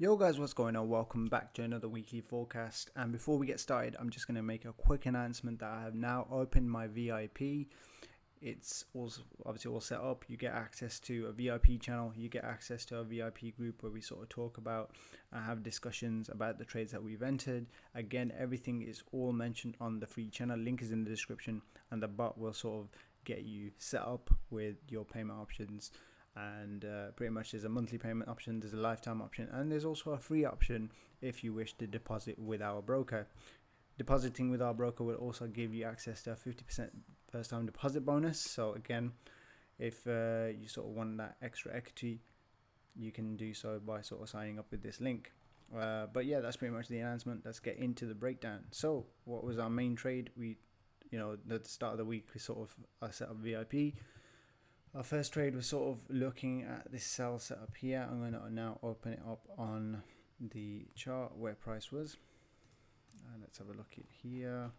Yo guys, what's going on? Welcome back to another weekly forecast. And before we get started, I'm just going to make a quick announcement that I have now opened my VIP. It's also obviously all set up. You get access to a VIP channel. You get access to a VIP group where we sort of talk about and have discussions about the trades that we've entered. Again, everything is all mentioned on the free channel. Link is in the description, and the bot will sort of get you set up with your payment options. And pretty much there's a monthly payment option, there's a lifetime option, and there's also a free option if you wish to deposit with our broker. Depositing with our broker will also give you access to a 50% first time deposit bonus. So again, if you sort of want that extra equity, you can do so by sort of signing up with this link. But yeah, that's pretty much the announcement. Let's get into the breakdown. So what was our main trade? At the start of the week, we sort of set up VIP. Our first trade was sort of looking at this sell setup here. I'm going to now open it up on the chart where price was. Let's have a look at here.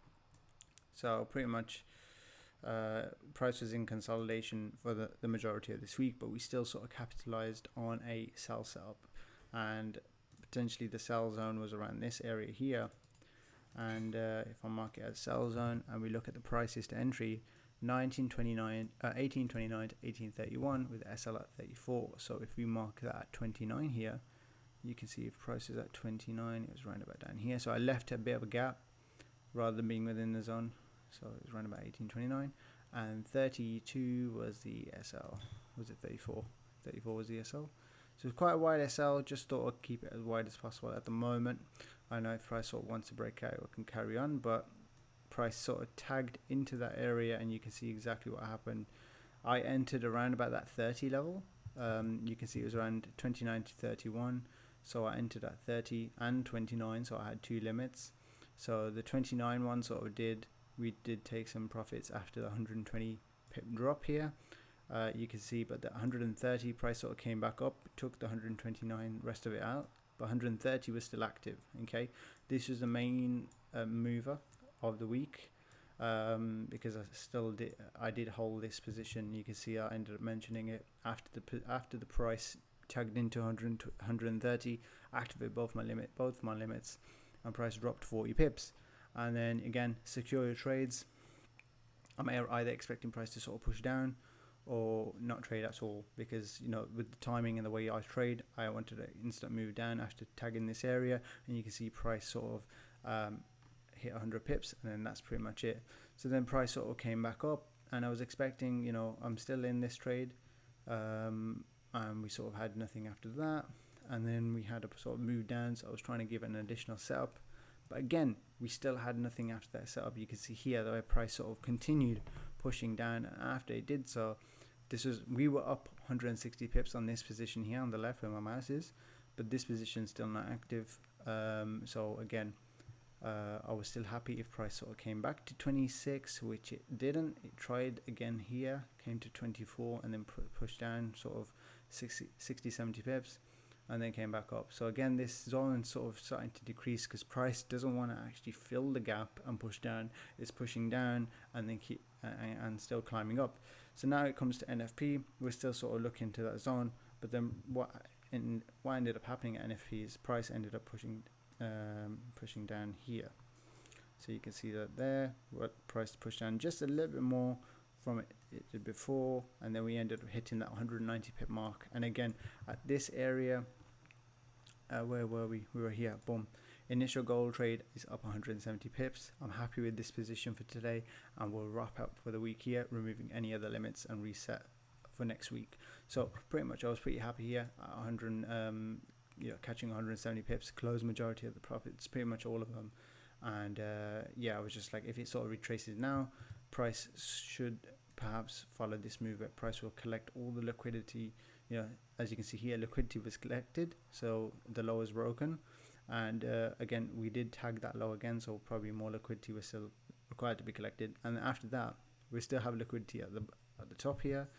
So pretty much price was in consolidation for the majority of this week, but we still sort of capitalized on a sell setup, and potentially the sell zone was around this area here. And if I mark it as sell zone and we look at the prices to entry, 1829 to 1831 with SL at 34. So if we mark that at 29 here, you can see if price is at 29, it was round about down here. So I left a bit of a gap rather than being within the zone. So it was around about 1829, and 32 was the SL. Was it 34? 34 was the SL. So it's quite a wide SL. Just thought I'd keep it as wide as possible at the moment. I know if price sort of wants to break out, it can carry on, but price sort of tagged into that area, and you can see exactly what happened. I entered around about that 30 level. You can see it was around 29 to 31, so I entered at 30 and 29, so I had two limits. So the 29 one sort of we did take some profits after the 120 pip drop here. You can see, but the 130 price sort of came back up, took the 129 rest of it out, but 130 was still active. Okay, this was the main mover of the week, because I did hold this position. You can see I ended up mentioning it after the price tagged into 130, activated both my limits, and price dropped 40 pips. And then again, secure your trades. I'm either expecting price to sort of push down or not trade at all, because with the timing and the way I trade, I wanted an instant move down after tagging this area, and you can see price sort of hit 100 pips, and then that's pretty much it. So then price sort of came back up, and I was expecting, I'm still in this trade, and we sort of had nothing after that, and then we had a sort of move down, so I was trying to give it an additional setup, but again we still had nothing after that setup. You can see here the price sort of continued pushing down, and after it did so, we were up 160 pips on this position here on the left where my mouse is, but this position is still not active. So again, I was still happy if price sort of came back to 26, which it didn't. It tried again here, came to 24, and then pushed down sort of 60-70 pips, and then came back up. So again, this zone sort of starting to decrease because price doesn't want to actually fill the gap and push down. It's pushing down and then keep and still climbing up. So now it comes to NFP. We're still sort of looking to that zone, but then what ended up happening at NFP is price ended up pushing down here. So you can see that there, what price pushed down just a little bit more from it did before, and then we ended up hitting that 190 pip mark. And again, at this area, where were we? We were here. Boom. Initial goal trade is up 170 pips. I'm happy with this position for today, and we'll wrap up for the week here, removing any other limits and reset for next week. So pretty much I was pretty happy here at 100, catching 170 pips, close majority of the profits, pretty much all of them. And I was just like, if it sort of retraces now, price should perhaps follow this move, where price will collect all the liquidity. As you can see here, liquidity was collected, so the low is broken, and again we did tag that low again, so probably more liquidity was still required to be collected. And after that, we still have liquidity at the top here.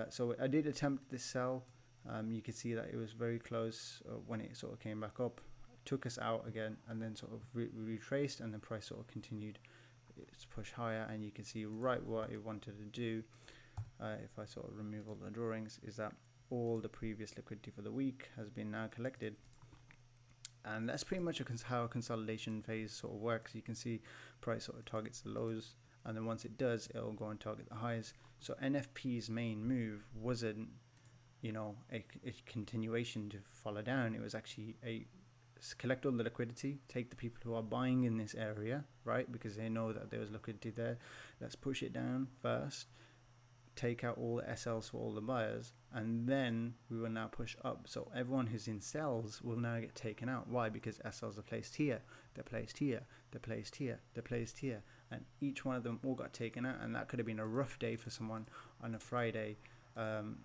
So I did attempt this sell. You can see that it was very close when it sort of came back up, took us out again, and then sort of retraced, and the price sort of continued its push higher. And you can see right what it wanted to do, if I sort of remove all the drawings, is that all the previous liquidity for the week has been now collected. And that's pretty much how a consolidation phase sort of works. You can see price sort of targets the lows, and then once it does, it'll go and target the highs. So NFP's main move wasn't, a continuation to follow down. It was actually a collect all the liquidity, take the people who are buying in this area, right? Because they know that there was liquidity there. Let's push it down first, take out all the SLs for all the buyers, and then we will now push up. So everyone who's in sells will now get taken out. Why? Because SLs are placed here, they're placed here, they're placed here, they're placed here, and each one of them all got taken out. And that could have been a rough day for someone on a Friday.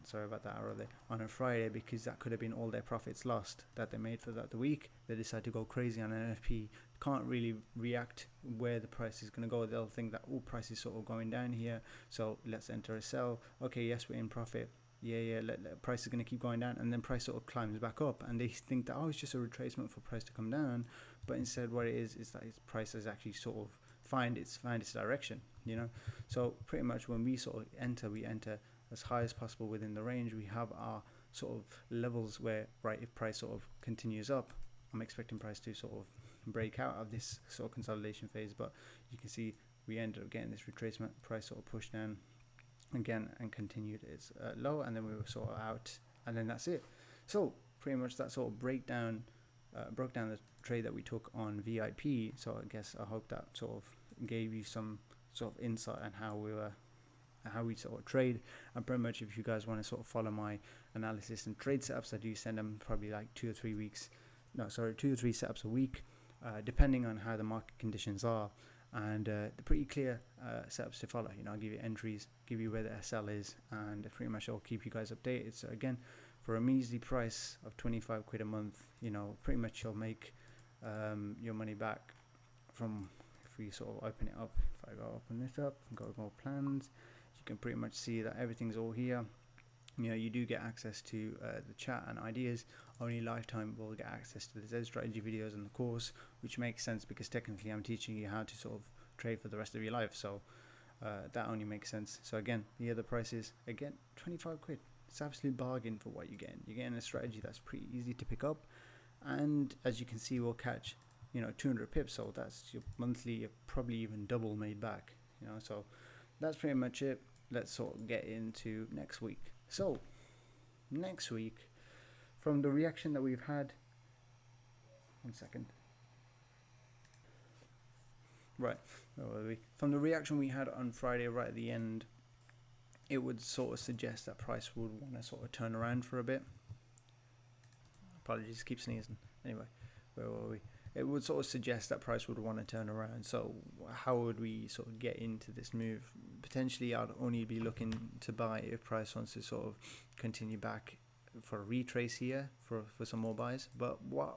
Sorry about that arrow there. On a Friday, because that could have been all their profits lost that they made for the week. They decide to go crazy on NFP. Can't really react where the price is going to go. They'll think that price is sort of going down here, so let's enter a sell. Okay, yes, we're in profit. Price is going to keep going down, and then price sort of climbs back up, and they think that it's just a retracement for price to come down. But instead, what it is that its price has actually sort of find its direction. So pretty much when we sort of enter, we enter as high as possible within the range. We have our sort of levels where, right, if price sort of continues up, I'm expecting price to sort of break out of this sort of consolidation phase. But you can see we ended up getting this retracement, price sort of pushed down again and continued its low, and then we were sort of out, and then that's it. So pretty much that sort of broke down the trade that we took on VIP. So I guess I hope that sort of gave you some sort of insight on how we sort of trade. And pretty much if you guys want to sort of follow my analysis and trade setups, I do send them probably like 2 or 3 setups a week, depending on how the market conditions are. And they're pretty clear setups to follow. I'll give you entries, give you where the SL is, and pretty much I'll keep you guys updated. So again, for a measly price of 25 quid a month, pretty much you'll make your money back from, if we sort of open it up, if I go open this up and go more plans, you can pretty much see that everything's all here. You do get access to the chat and ideas. Only lifetime will get access to the Z strategy videos and the course, which makes sense because technically I'm teaching you how to sort of trade for the rest of your life. So that only makes sense. So again, the other prices, again, 25 quid. It's absolute bargain for what you're getting. You're getting a strategy that's pretty easy to pick up. And as you can see, we'll catch, 200 pips. So that's your monthly, probably even double made back. So that's pretty much it. Let's sort of get into next week. So next week, from the reaction that we've had, from the reaction we had on Friday right at the end, it would sort of suggest that price would want to sort of turn around for a bit. Apologies, keep sneezing. Anyway, where were we? It would sort of suggest that price would want to turn around. So how would we sort of get into this move? Potentially, I'd only be looking to buy if price wants to sort of continue back for a retrace here for some more buys. But what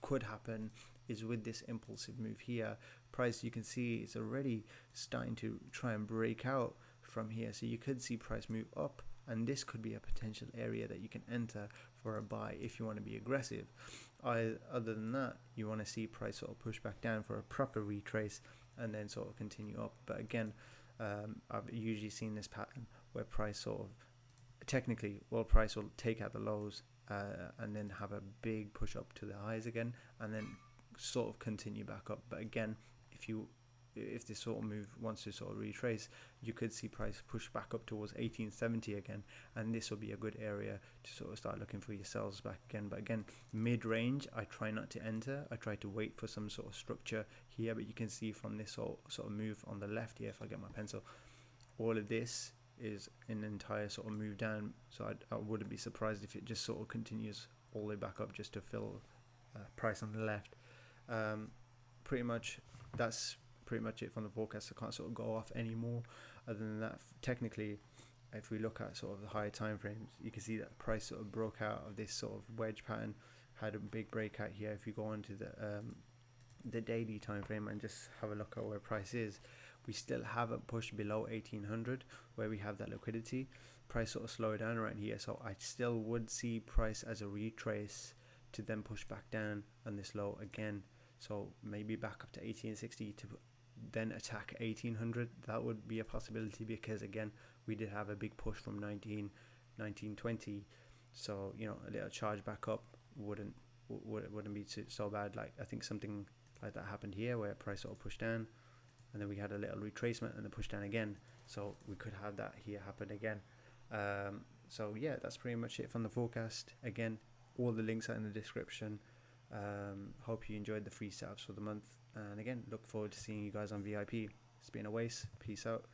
could happen is with this impulsive move here, price, you can see it's already starting to try and break out from here. So you could see price move up, and this could be a potential area that you can enter for a buy if you want to be aggressive. Other than that, you want to see price sort of push back down for a proper retrace and then sort of continue up. But again, I've usually seen this pattern where price sort of price will take out the lows and then have a big push up to the highs again, and then sort of continue back up. But again, if this sort of move wants to sort of retrace, you could see price push back up towards 1870 again, and this will be a good area to sort of start looking for your sells back again. But again, mid-range, I try not to enter. I try to wait for some sort of structure here. But you can see from this sort of move on the left here, if I get my pencil, all of this is an entire sort of move down. So I wouldn't be surprised if it just sort of continues all the way back up just to fill price on the left. Pretty much that's pretty much it from the forecast. I can't sort of go off anymore. Other than that, technically, if we look at sort of the higher time frames, you can see that the price sort of broke out of this sort of wedge pattern, had a big breakout here. If you go on to the daily time frame and just have a look at where price is, we still haven't pushed below 1800 where we have that liquidity. Price sort of slowed down around here, so I still would see price as a retrace to then push back down on this low again. So maybe back up to 1860 to then attack 1800. That would be a possibility, because again, we did have a big push from 1920. So a little charge back up wouldn't wouldn't be so bad. Like I think something like that happened here where price sort of pushed down, and then we had a little retracement and then pushed down again. So we could have that here happen again. So yeah, that's pretty much it from the forecast. Again, all the links are in the description. Hope you enjoyed the free setups for the month, and again, look forward to seeing you guys on VIP. It's been a waste. Peace out.